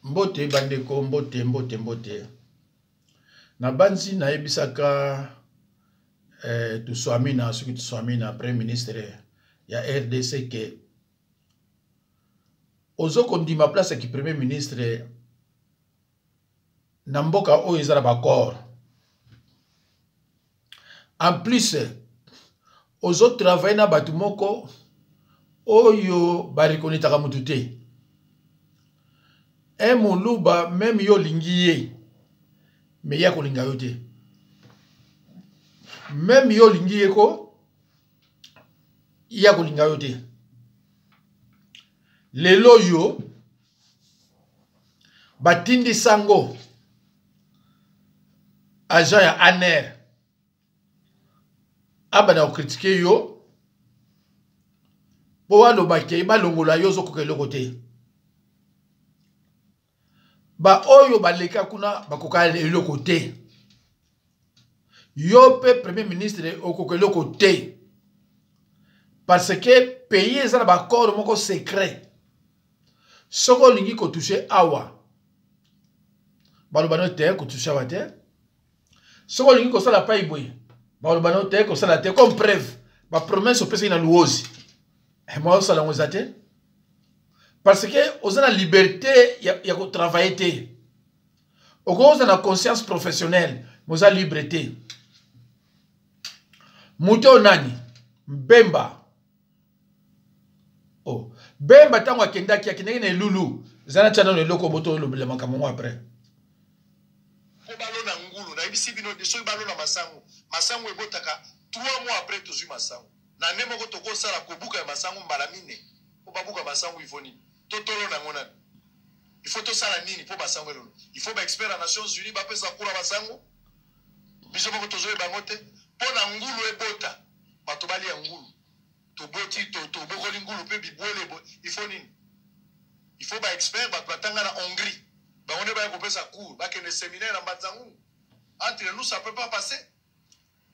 Mbote bandeko mbote. Na banzi na ebisaka tuswami na suki tuswami na Premier Ministre ya RDC ke ozoko ndima place ki Premier Ministre na mboka oyo ezala bakor. En plus ozo travailler na batu moko oyo barikonitaka mutu te. Moluba même yo lingiye me ya kolinga yo te. Même yo lingiye ko ya kolinga yo te. Lelo yo batindi sango agent ya ANER abana critiquer yo po waloba ke balongola yo zoko keloko te. Ba oyo baleka kuna bakoka eloko te. Yo pe Premier Ministre okoka eloko te. Parce que pays ezala bakor moko secret. Soko lingi ko toucher awa. Balobano te ko toucher awa te. Soko lingi ko sala pa iboy. Balobano te ko sala te comme preuve. Ba promesse au pesa ina luozi. Et moi sala ngozate. Parce que vous avez la liberté de travailler. Vous avez la conscience professionnelle. Vous avez la liberté. Mouto nani. Bemba. Oh. Bemba tango akenda ki akenda ne lulu. Zana chana ne loko boto le makamongo après. Ko balo na ngulu na ibisi bino de so balo na masango. Masango ebotaka 3 mois après tozu masango. Na nemo ko toko sala ko buka ya masango mbala mine. Ko babuka masango ifoni. Totolo na ngona. Il faut tout ça la nini pour basango lolo. Il faut ba expert à Nations Unies ba pesa kula basango. Biso moko tozoe bangote. Po na ngulu ebota. Bato bali ya ngulu. To boti to bokoli ngulu pe bibwele il faut nini. Il faut ba expert ba batanga na Hongrie. Ba on ba ko pesa cours, ba kene séminaire en Batsangu. Entre nous ça peut pas passer.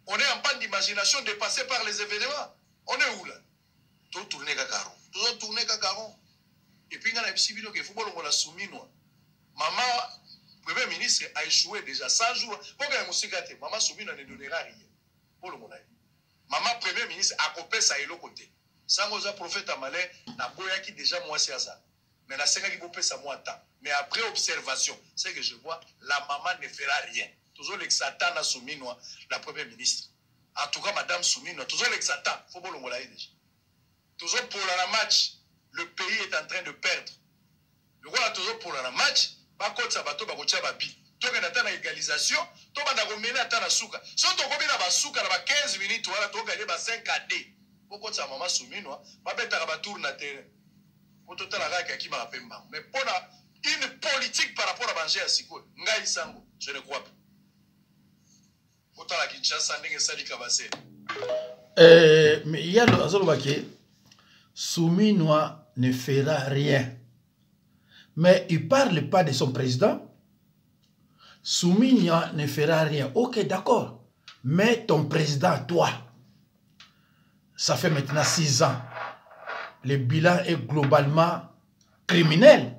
On est en panne d'imagination dépassé par les événements. On est où là? Tout tourner kakaron. Tout tourner kakaron. Et puis, il y a un football qui a soumis. Maman, Premier ministre, a échoué déjà 100 jours. Pourquoi il y a un maman soumis ne donnera rien. Maman, Premier ministre, a coupé ça et l'autre côté. Sans que prophète Amalé, n'a pas qui déjà moi c'est ça. Mais la 5 qui coupé ça moi temps. Mais après observation, c'est que je vois, la maman ne fera rien. Toujours les Satan a soumis la Premier ministre. En tout cas, Madame soumis, toujours les Satan. Football on l'a déjà. Toujours pour la match. Le pays est en train de perdre. Le roi a toujours pour le match. Par contre, ça va tout babi. Donc, on attend l'égalisation. Donc, on a mené à la souka. Si on a mené à souka, 15 minutes, on a gagné 5 AD. Pourquoi ça maman soumis, non? Pas bête à tour na terre. Pour tout à la qui m'a appelé. Mais pour une politique par rapport à manger à Siko, Ngaï Sango, je ne crois pas. Autant la Kinshasa, n'est-ce pas Kabase. Mais il y a le Azolobake. Souminois ne fera rien. Mais il ne parle pas de son président. Souminois ne fera rien. Ok, d'accord. Mais ton président, toi, ça fait maintenant 6 ans. Le bilan est globalement criminel.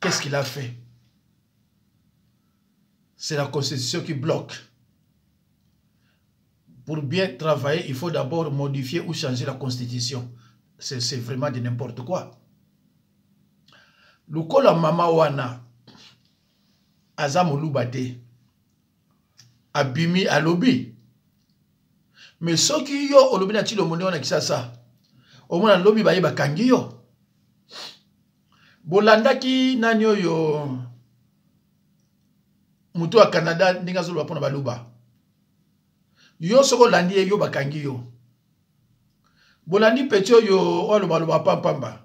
Qu'est-ce qu'il a fait? C'est la Constitution qui bloque. Pour bien travailler, il faut d'abord modifier ou changer la Constitution. C'est vraiment de n'importe quoi. Lukola mama wana azamulubate abimi alobi. Mais ceux qui yo olobi na tilo monde wana kisasa. Omona lobi baye bakangi yo. Bolandaki nani yo mutu wa Canada ndinga zulu bapona baluba. Yo soko landi yo bakangi yo. Bolandi petio yo oloba pampamba.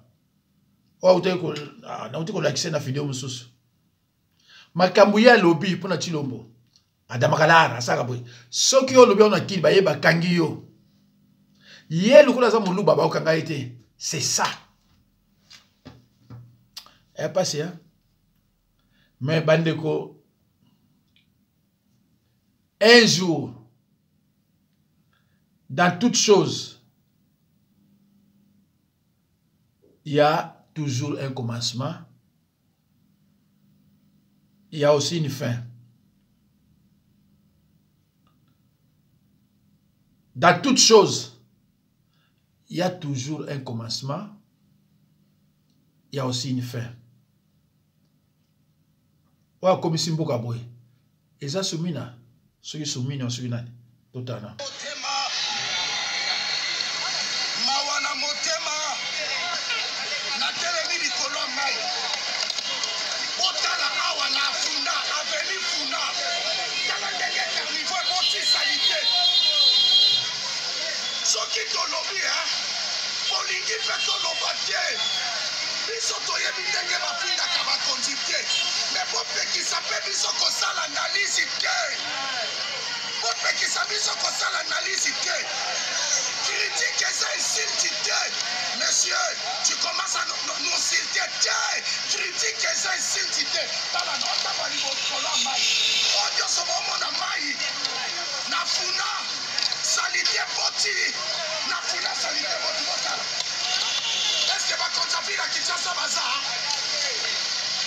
O uteko na uteko lakise na video mususu. Makambu ya lobi pona chilombo. Adamakalara saka boy. Soki yo lobi ona kili baye bakangi yo. Ye lukula za muluba ba okanga ete. C'est ça. Eh passé hein. Mais bandeko un jour dans toute chose, il y a toujours un commencement, il y a aussi une fin. Dans toute chose, il y a toujours un commencement, il y a aussi une fin. Wa comme Simboka boy. Et ça soumina, ceux qui soumina, ceux qui n'ont totalement. Soki tolobi bolingi mpe toloba te biso toyebi ndenge bafingaka bakonzi te me bopekisa mpe biso kosala analyse te bopekisa biso kosala analyse te critique eza insulte te monsieur tu commences à nous insulter te critique eza insulte te tala naotaba libokolo ya mai oyo nyonso bomona mai na funa salite boti na funa salite boti botala est-ce que bakonza mpila Kinshasa baza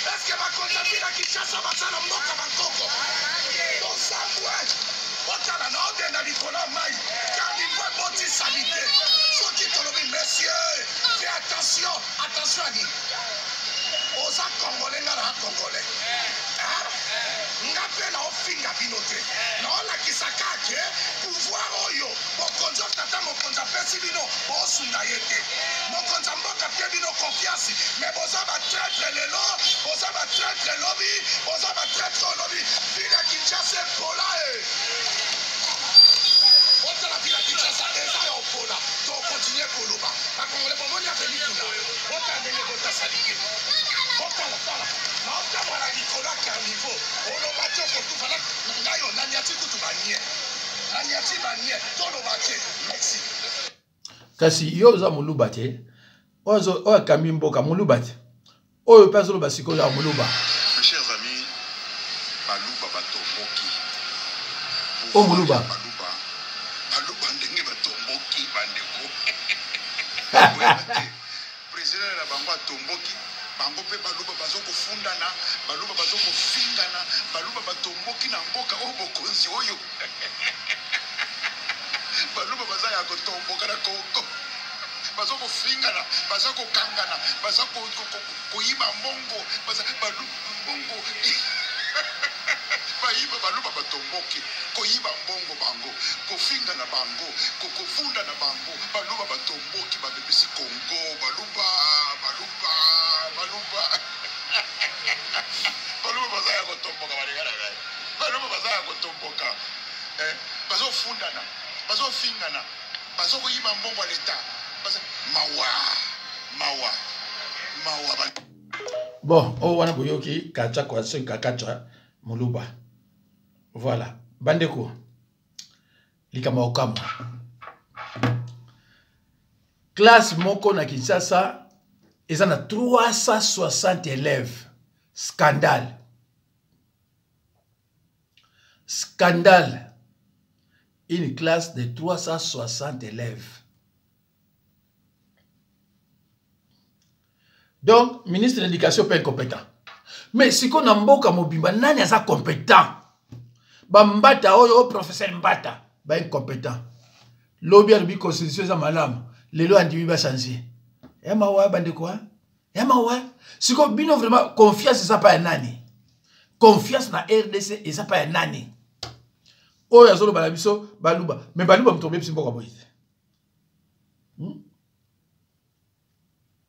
est-ce que bakonza mpila Kinshasa baza na mboka bakoko tosambwe botala na odenda likolo ya mai car niveau boti salite soki tolobi monsieur fais attention attention ani oza congolais nga na congolais nga mpe naofinga bino te naolakisa kake pouvoir oyo mokonzi otata mokonzi apesi bino boosunda ye te mokonzi mboka pie bino confiance me boza batraître lelo boza batraître lobi boza batraître olobi vile ya Kinshasa epola otala vile ya Kinshasa eza ya opola tokontinue koloba bakongole bomoni aveli kuna otala ndenge botasalike otala tala naotamwana likolo ya carniveau oloba te okotufala ngayo naniati kutu banie naniati banie toloba te merci kasi yo oza moluba te oyo akambi mboka moluba te oyo mpe azoloba sikoyo ya moluba. Mes chers amis, baluba batomboki o moluba baluba ndenge batomboki bandeko président na bango atomboki bango mpe baluba bazokofundana baluba bazokofingana baluba batomboki na mboka oyo bokonzi oyo baluba baza ya kotomboka na kongo bazokofingana baza kokangana baza koyiba mbongo baza mbongo bayiba baluba batomboki koyiba mbongo bango kofingana bango kokofunda na bango baluba batomboki babebisi kongo baluba baluba baza ya kotomboka balingana ngai baluba baza ya kotomboka bazofundana bazofingana bazokoyiba mbongo ya leta mawa bon o wana boyoki kacha kwa senka kacha moluba voilà bandeko likama okama classe moko na Kinshasa eza na 360 élèves scandale une classe de 360 élèves. Donc, ministre de l'Éducation pas incompétent. Mais si on a mboka mobimba, nani asa compétent? Bambata oyo professeur Mbata, ba incompétent. Lobby arbi constitution za malamu, lelo andimi ba changer. Yama wa bande quoi? Yama wa. Si ko bino vraiment confiance ça pas nani. Confiance na RDC et ça pas nani. Oyo azolo bala biso baluba, mais baluba mtombe biso mboka boye.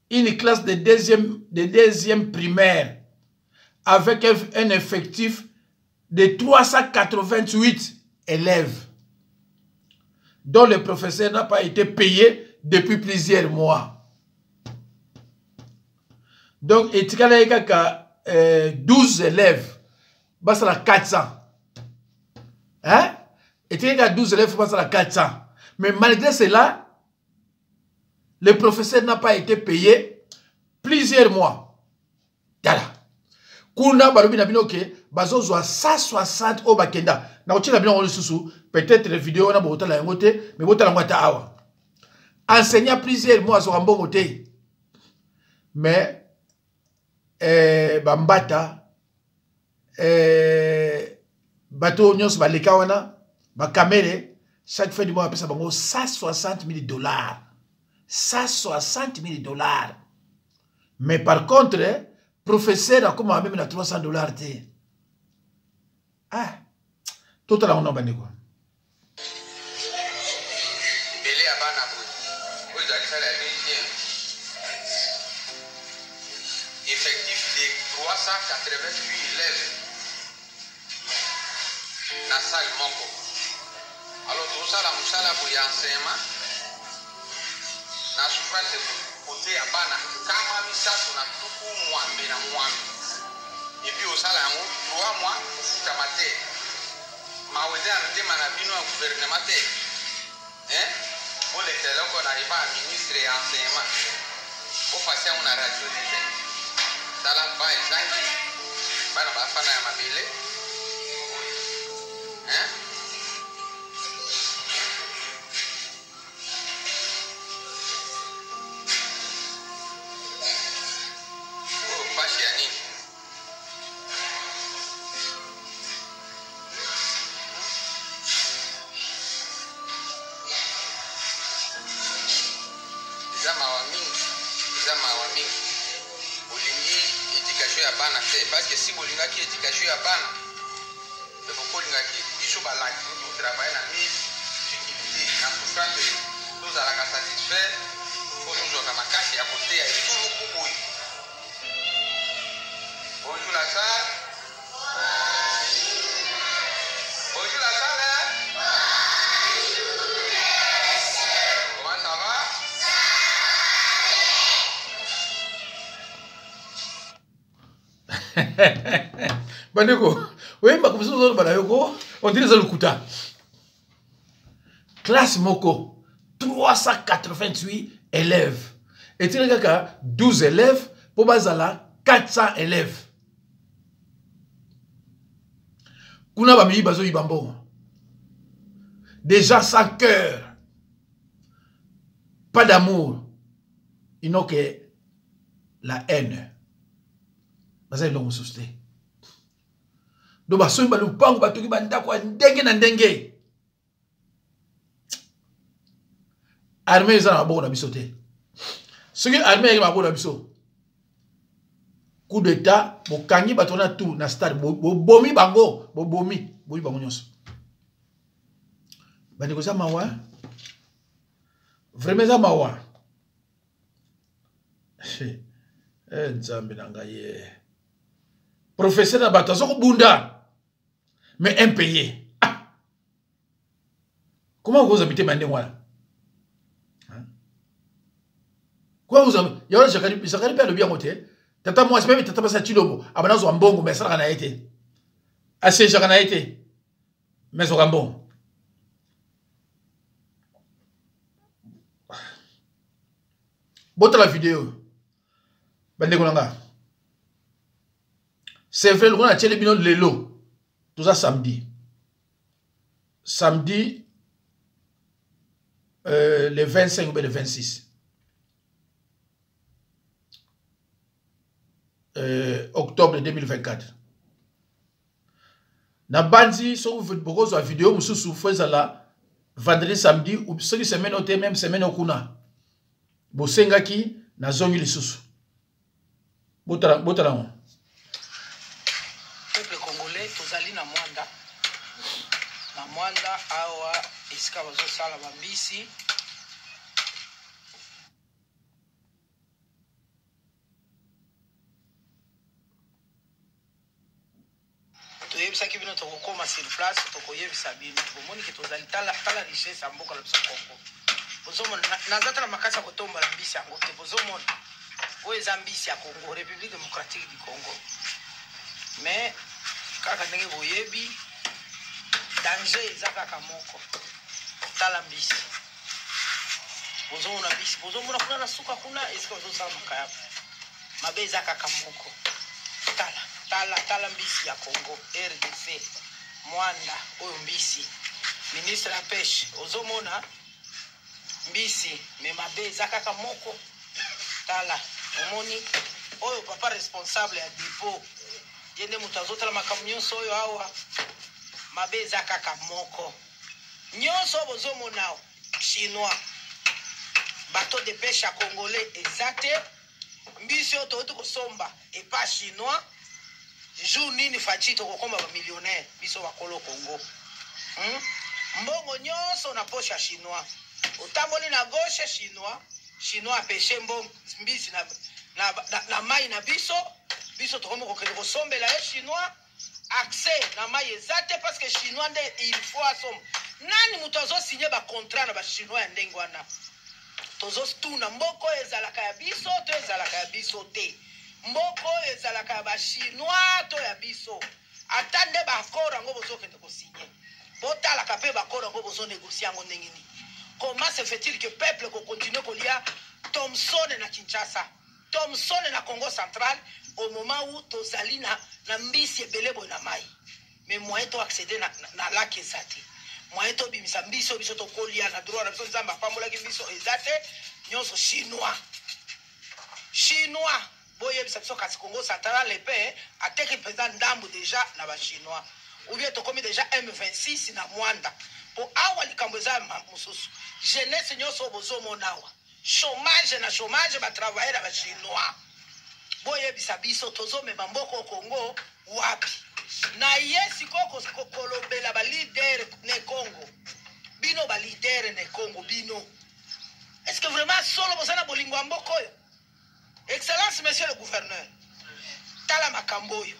Une classe de deuxième primaire avec un effectif de 388 élèves dont le professeur n'a pas été payé depuis plusieurs mois. Donc, il y a 12 élèves, c'est la 400. Hein? Il y a 12 élèves, c'est la 400. Mais malgré cela, le professeur n'a pas été payé plusieurs mois. Yala. Kuna barobi na bino ke bazo zwa 160 au bakenda. Na otina bino ngolo susu, peut-être les vidéos na bota la ngote, mais bota la ngota awa. Enseignant plusieurs mois sur mbongo te. mais bambata bateau nyonso baleka wana bakamere chaque fin du mois apesa bango 160 000 dollars. 160 000 dollars. Mais par contre, professeur a comme même na 300 dollars. Ah, tout à l'heure on a bandé quoi. Effectif de 388 élèves na salle moko. Alors tout ça la musala pour enseignement na souffrance côté ya bana kama misatu na tuku mwambe na mwambe. Et puis au sala yango 3 mois kufuta mate. Maweze anatema na bino ya gouvernement te. Pour les teloko na riba ministre ya enseignement. Au passer on a radio des Sala ba ezangi bana bafana ya mabele pashi ya nini zama wa mingi olingi éducation ya bana te parce que si bolingaki éducation ya bana e bokolingaki biso balaki travailler na mille difficulté na souffrance tozalaka satisfait po tozwaka makasi ya koteya etuluku boye bonjour la salle bonjour la salle comment ça va Bandeko, oui, ma comme ça, on dirait ça le kuta. Classe Moko, 388 élèves. Et tu as 12 élèves, pour Bazala, 400 élèves. Kuna bami bazo ibambo. Déjà sans cœur. Pas d'amour. Ils n'ont que la haine. Baza ilongo soste. Do baso mbalu pangu batoki banda kwa ndenge na ndenge. Armée za na boko na biso te. Soki armée ma boko na biso. Coup d'état, bokangi batona tout na stade bomi bango, bomi bango nyonso. Bandeko za mawa. Vraiment za mawa. Nzambe na ngai. Professeur na bato azoko bunda mais impayé. Ah. Comment vous habitez Mandengwala? Quoi vous avez y'a jakari pe le bien moté. Tata moi c'est même tata pasa chilobo. Abana zo mbongo mais ça na été. Assez jakana été. Mais zo gambon. Bota la vidéo. Bandekolanga. C'est vrai, on a tiré le lelo. Tout ça samedi. Samedi, le 25 ou le 26. Octobre 2024. Na bandi, si vous faites beaucoup de vidéos, vous souffrez là, vendredi, samedi, ou ce semaine au même semaine au kuna. Vous sengaki, na zongi les sous. Botala. Peuple congolais tozali na mwanda awa esika bazosala bambisi toyebisaki bino tokokoma sur place tokoyebisa bino bomoni ke tozali tala richesse ya mboka na biso Congo bozomona naza tala makasi ya kotombola mbisi yango te bozomona oyo eza mbisi ya Congo République démocratique du Congo mais kaka ndenge boyebi danger eza kaka moko tala mbisi bozomona mbisi bozomona kuna na suka kuna esika bazosala makayabo mabe eza kaka moko tala mbisi ya Congo RDC mwanda oyo mbisi ministre ya pêche ozomona mbisi me mabe eza kaka moko tala omoni oyo papa responsable ya dépôt ye nde moto azotala makambo nyonso oyo awa mabe eza kaka moko nyonso bozomona awa chinois bateau de pêche ya congolais eza te mbisi oyo tokoti kosomba epa chinois jour nini faci tokokoma bamillionnaire biso bakolo congo mbongo nyonso na poshe ya chinois otamboli na gauche chinois apeshe mbisi na mai na biso tokomi kokende kosombela ye chinois accès na mai eza te parce que chinois nde il faut asomba nani moto azosinye bacontrat na bachinois ya ndenge wana tozotuna mboka oyo ezalaka ya biso to ezalaka ya biso te mboka oyo ezalaka ya bachinois to ya biso ata nde bakoro yango bozokende kosinye botalaka mpe bakoro yango bozonegosie yango ndenge nini. Comment se fait-il que le peuple continue à lire Thomson na Kinshasa, Thomson na Congo central au moment où tozali na mbisi ebele boy na mai. Mais moyen to accéder na lac ezate. Moyen to bimisa mbiso biso to kolia na droit na biso nzamba pambola ki biso ezate nyonso chinois boye biso kasi Congo central le pe ateki président ndambu déjà na ba chinois. Ou bien to komi déjà M26 na Mwanda. Po awa likambo eza mosusu jeunesse nyonso bozomona awa chômage batravailler na bachinois boyebisa biso tozomema mboka o Congo wapi na ye sikoyo kolobela balider ne Congo bino balider ne Congo bino est-ce que vraiment solo bozana bolingo ya mboka oyo excellence monsieur le gouverneur tala makambo oyo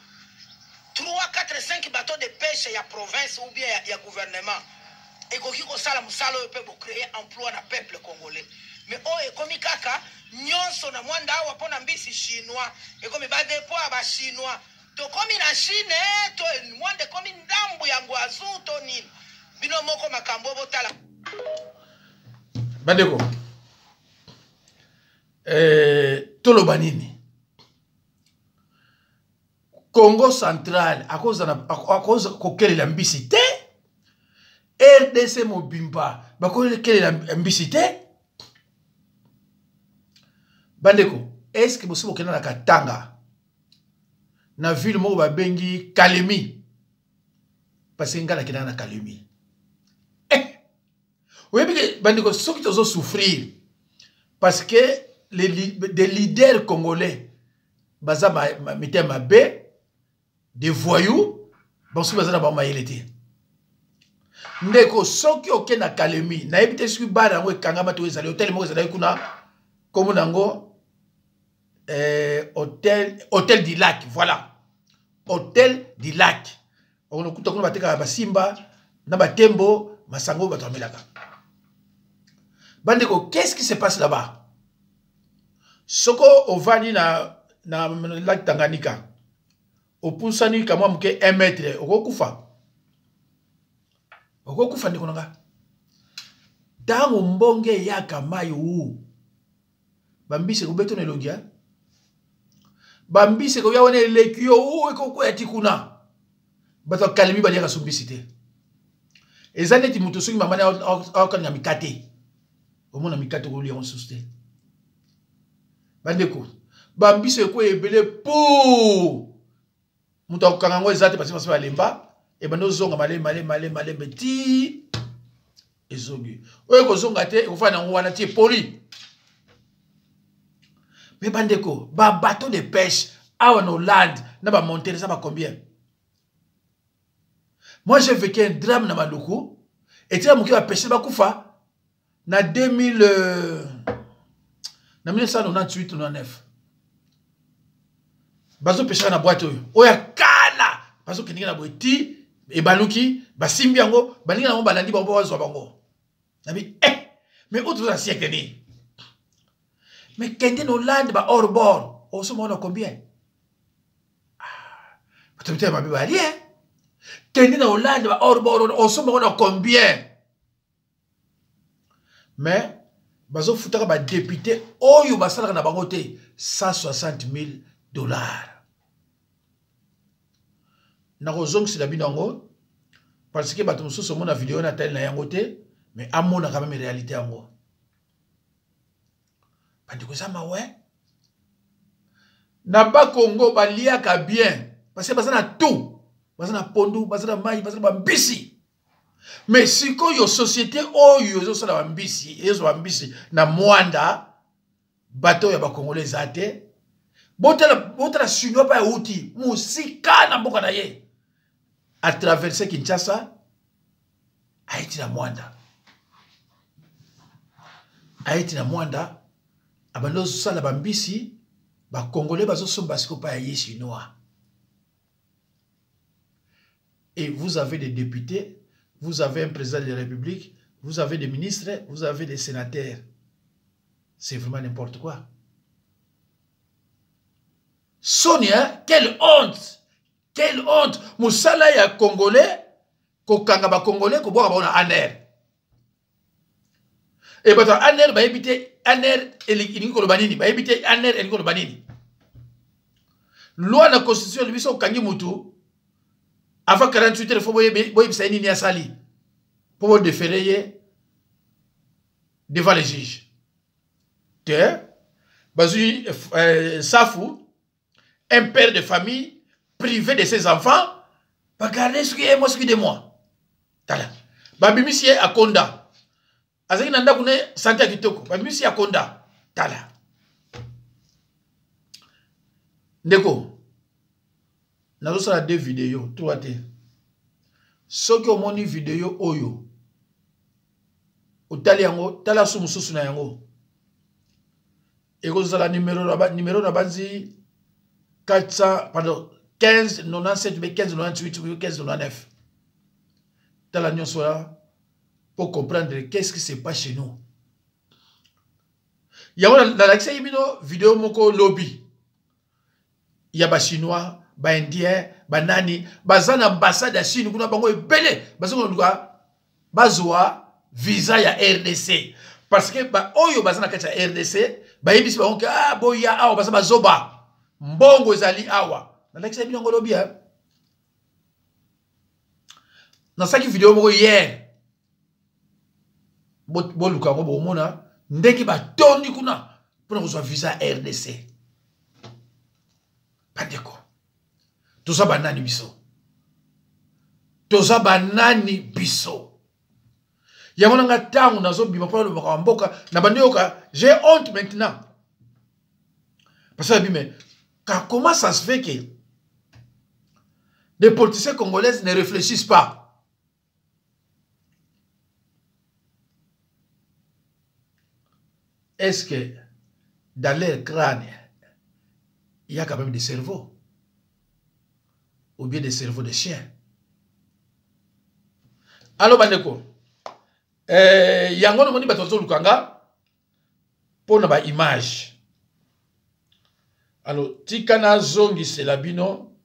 3, 4, 5 bateaux de pêche ya province ou bien ya gouvernement et koki kosala musala oyo pe créer emploi na peuple congolais mais oyo ekomi kaka nyonso na mwanda awa mpona mbisi chinois ekomi badepo ya bachinois tokomi na chine to mwanda ekomi ndambu ya ngwazu to nini bino moko makambo botala bandeko toloba nini Congo central akoza kokelela mbisi te RDC mobimba bakokelela mbisi te bandeko est-ce que bosi bokenda na Katanga na ville moko babengi Kalemi parce que ngala kenda na Kalemi oyebi bandeko soki tozo souffrir parce que des leaders congolais baza mete mabe des voyous bonso baza na ba mayele te ndeko soki oke na Kalemi na ebite soki bara yango ekangama to ezali hotel moko ezali kuna komo nango hôtel du lac, voilà hôtel du lac on okuta kuna bateka basimba na batembo masango batomelaka bandeko qu'est-ce qui se passe là-bas soko ovani na lac Tanganyika opusani kamwa mke 1 mètre okokufa ndeko nanga tango mbonge yaka mai u bambise kubeto na elongia bambise ko yaone lekio u ekoko yatikuna bato Kalemi baliaka sumbisi te ezaneti muto soki mamani akanya mikate omona mikate ko lia onsuste bandeko bambise ko ebele po muto akanga ngo ezate pasi balemba e bando zonga male beti ezongi oyo ko zonga te ofana ngo wana tie poli mais bandeko ba bateau de pêche awa no land na ba monter ça va combien moi j'ai vécu un drame na Maluku et tu as mon qui va pêcher ba kufa na 1998 99 bazo pêcher na boîte oya kana bazo keninga na boîte et baluki basimbi yango balinga nango balandi bango bazwa bango nabi mais autre la siècle ni mais kende no land ba hors bord on se montre combien peut-être ma biba rien kende no land ba hors bord on se montre combien mais bazo futaka ba député oyo basala na bango te $160,000 na kozong si la binango parce que bato mosusu mona vidéo na tel na yango te mais amona quand même réalité yango bandeko za mawe Na ba Congo baliaka bien parce que bazana tout bazana pondu bazana mai bazana bambisi mais siko yo société oyo zo sala bambisi ezo bambisi na mwanda bato ya ba Congolais zate botala chinois pa uti musika na mboka na ye à traverser Kinshasa Haïti na mwanda Haïti na mwanda abando sala bambisi ba Congolais bazo somba siko pa ye chinois. Et vous avez des députés, vous avez un président de la République, vous avez des ministres, vous avez des sénateurs. C'est vraiment n'importe quoi. Sonia, quelle honte! Quelle honte! Moussala ya Congolais, kokanga ba Congolais, ko boka ba on aner. Et bah aner ba éviter aner elingi ko banini, ba éviter aner elingi ko banini. Loi na constitution lui so kangi mutu. Avant 48 heures, il faut que pour déférer devant les juges. Que Bazoui Safou, un père de famille, privé de ses enfants, va garder ce qui est moi, ce qui est de moi. Tala. Babimisi à Konda. Azaki nanda kune santé kitoko. Babimisi à Konda. Tala. Ndeko. Nous avons deux vidéos, trois té. Ceux qui ont monté vidéo oyo, au taliango, tala sumususu na yango. Et vous avez numéro na banzi 400, pardon, 15 97 mais 15 98 ou 15 99. Tala nyon soya pour comprendre qu'est-ce qui se passe chez nous. Il y a l'accès vidéo moko lobby. Il y a ba chinois ba indien ba nani bazana ambassade ya Chine kuna bango ebele bazoko luka bazwa visa ya RDC parce que ba oyo bazana kati ya RDC ba yebisi bango ke boya awa basa bazoba mbongo ezali awa na lakisa bino ngolo bia na saki vidéo moko hier bo luka ngo bo mona ndeki ba tondi kuna pour kozwa visa RDC pandeko Toza banani biso. Toza banani biso. Yamona nga tangu nazo bima pona lo bakamboka na banyoka, j'ai honte maintenant. Parce que bime comment ça se fait que les politiciens congolais ne réfléchissent pas? Est-ce que dans leur crâne il y a quand même des cerveaux? Ou bien des cerveaux de chiens. Alors, bandeko, yango no moni batozo lukanga pour na image. Alors, tikana zongi c'est la bino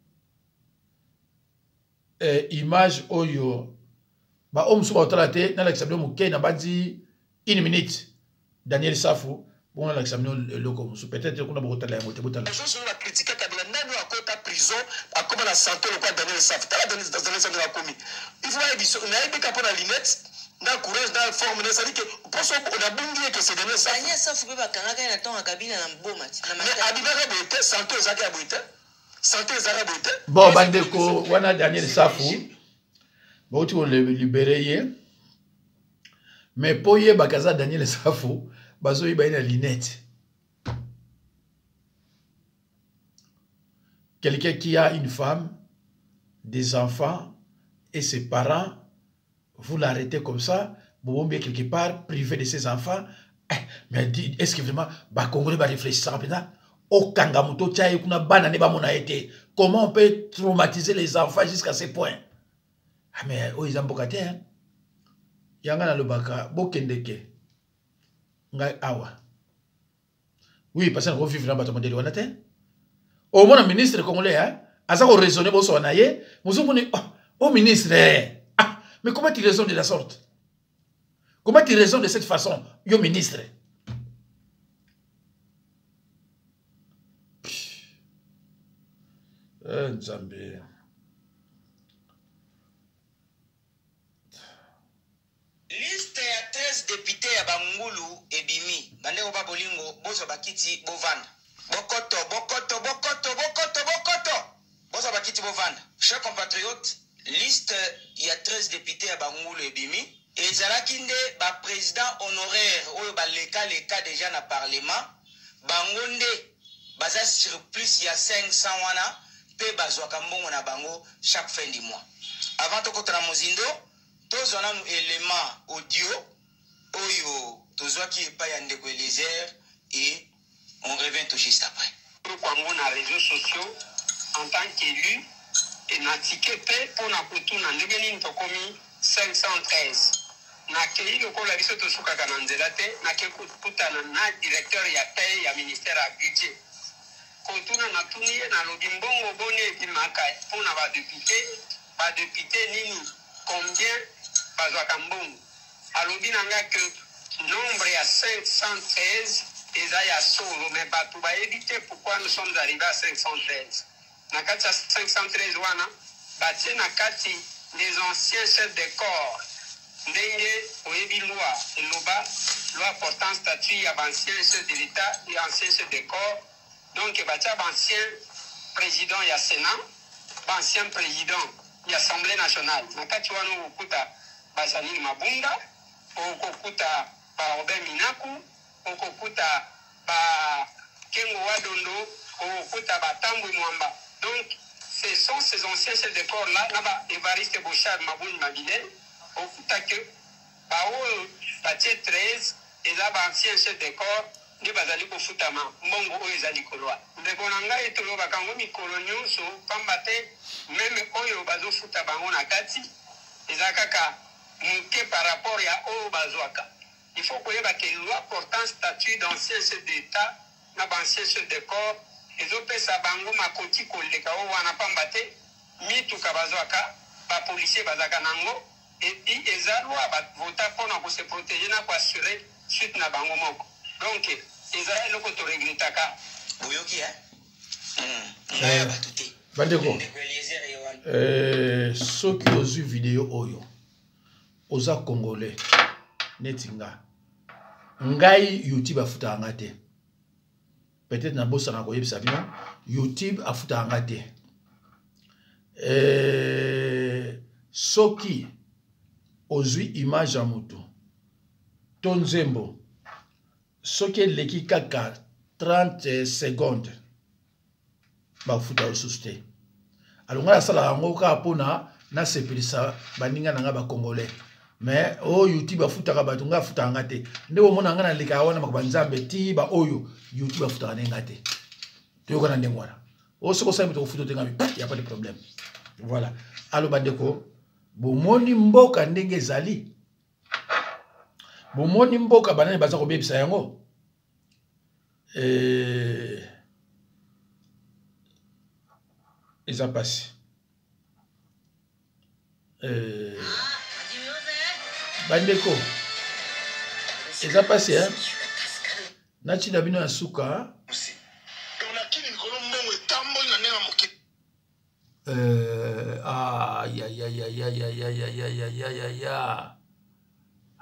image oyo ba homme suba otalate na l'examen muke na badi 1 minute. Daniel Safou bon l'examen le comme peut-être qu'on a beaucoup de temps botala. Les gens sont la critiquer kabila nani à côté prison à comme la santé le quoi Daniel Safou. Tala Daniel Safou la commis. Il faut aller biso na ebe kapona lunette na courage na forme na ça dit que pour ça on a bungi que c'est Daniel Safou. Daniel Safou be ba kanga na temps kabila na mboma na mais abina ka boite santé ezaki ya boite. Santé ezaki ya boite. Bon bandeko wana Daniel Safou. Bon tu on le libérer mais pour y bakaza Daniel Safou bazo yiba ina lunette. Quelqu'un qui a une femme, des enfants et ses parents, vous l'arrêtez comme ça, vous bien quelque part, privé de ses enfants. Mais est-ce que vraiment, bah Congolais va réfléchir rapidement? Au Kangamuto, comment on peut traumatiser les enfants jusqu'à ce point? Ah mais ils ont beaucoup de temps. Yanga na lobaka, bokendeke. Ngai awa. Oui, parce qu'on vit dans le bâtiment de l'Ouanate. Au moins, le ministre congolais, hein, a ça raisonné pour son aïe. Vous avez oh, ministre, ah, mais comment tu raisonnes de la sorte? Comment tu raisonnes de cette façon, yo ministre? Nzambe. Liste ya 13 députés ya Bangulu et Bimi. Bande oba bolingo, bozo bakiti bovan. Bokoto, Bokoto, Bokoto, Bokoto, Bokoto. Bosa bakiti bovanda. Chers compatriotes, liste, il y a 13 députés à Bangoulou et Bimi. Et Zalakinde, président honoraire, ou les cas déjà dans le Parlement. Bangonde, baza surplus, il y a 500 wana, pe bazwakambongo na bango chaque fin du mois. Avant de contre Mozindo, tous on a un élément audio, oyo, tous qui est pas yande ko Eliezer, et on revient tout juste après. Pourquoi on a les réseaux sociaux en tant qu'élu et n'a ticket pour na kutu na ndegeni ntokomi 513. Na kei le kola biso to suka kananzela te na ke kutana na directeur ya paye ya ministère à budget. Kotuna na tuniye na lobimbongo bone bimaka pour na ba député nini combien bazwaka mbongo. Alobi nanga que nombre ya 513 eza ya solo mais batu ba éviter pourquoi nous sommes arrivés à 513. Na kati 513 wana batie na kati les anciens chefs de corps ndenge oyebi loi eloba loi portant statut ya ancien chef de l'État et ancien chef de corps donc batia ancien président ya Sénat ancien président ya Assemblée nationale na kati wana okuta bazali Mabunda okukuta ba Robert Minaku okukuta ba Kengo Wadondo okukuta ba Tambwe Mwamba. Donc ce sont ces anciens chefs de corps là là Évariste Bochard Maboun Mabile okuta que ba o batie 13 et là ba ancien chef de corps ni bazali ko futama mbongo oyo ezali kolwa ndeko na ngai etolo bakango mikolo nyonso pamba te même oyo bazo futa bango na kati ezakaka muke par rapport ya oyo bazwaka. Il faut koyeba que loi portant statut d'ancien chef d'État na ancien chef de corps ezopesa bango makoti koleka oyo wana pamba te mituka bazwaka ba policier bazaka nango et eza loi ba vota pona ko se protéger na ko assurer suite na bango moko. Donc eza eloko to regretaka boyoki bandeko soki ozwi video oyo oza congolais neti ngai YouTube afutaka nga te peut-être na bosana koyebisa bino YouTube afutaka nga te soki ozwi image ya moto to nzembo soki eleki kaka 30 secondes bafuta lisusu te alonga asalaka yango kaka mpona nasepelisa baninga na nga bacongolais mais oyo YouTube afutaka bato nga afutaka nga te nde omona nga nalekaka wana makoba nzambe ti ba oyo YouTube afutaka ne nga te toyokana ndenge wana oyo soki osali moto kofuta otenga y a pas de problème. Voilà aloba ndeko bomoni mboka ndenge ezali bomoni mboka banani baza kobebisa yango eza pasi bandeko eza pasi natina bino ya suka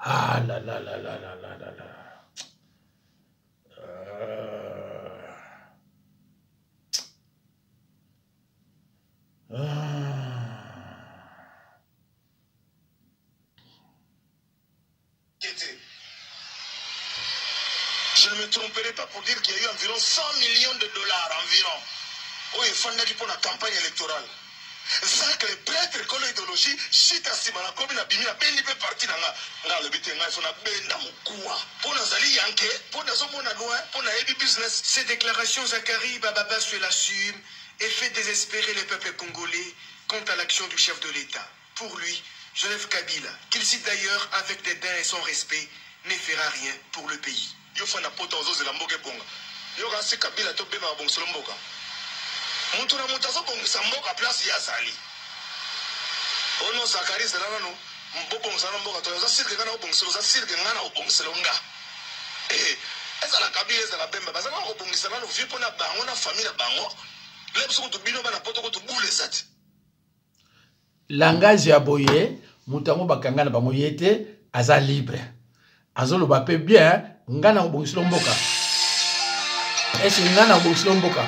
ah la la la la la la la la Je ne me tromperai pas pour dire qu'il y a eu environ 100 millions de dollars environ. Oui, il faut pour la campagne électorale. Ça que les prêtres que l'idéologie, chita simana comme la bimina beni pe parti na nga le bitu nga fona benda mukua. Pour nazali yanke, pour nazomona loin, pour na heavy business. Ces déclarations, Zachary Bababa se l'assume et fait désespérer les peuples congolais quant à l'action du chef de l'État. Pour lui, Joseph Kabila, qu'il cite d'ailleurs avec dédain et sans respect, ne fera rien pour le pays. Yo fona poto ozo zela mboke bonga. Yo ka se Kabila to bema bongso mboka. Muntu na muntu azobongisa mboka place ya zali. Ono Zachary zelana no mbobongisa na mboka to za sirke kana obongisa za sirke ngana obongisa longa. Eza la Kabila eza la bemba bazana obongisa na no vipo na bango na famille bango. Lepso to bino bana poto ko to bule zati. Langage ya boye mutango bakanga na bango yete aza libre azolo ba pe bien ngana obongisa mboka est-ce que ngana boslo mboka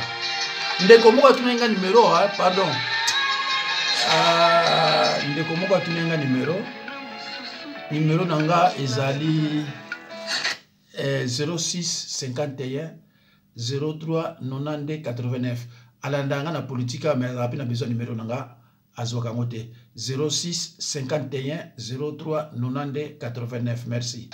ndeko moko tunenga numéro pardon ndeko moko tunenga numéro nanga ezali 06 51 03 92 89 alandanga na politika mais rapide na besoin numéro nanga azwaka ngote 06 51 03 92 89 merci.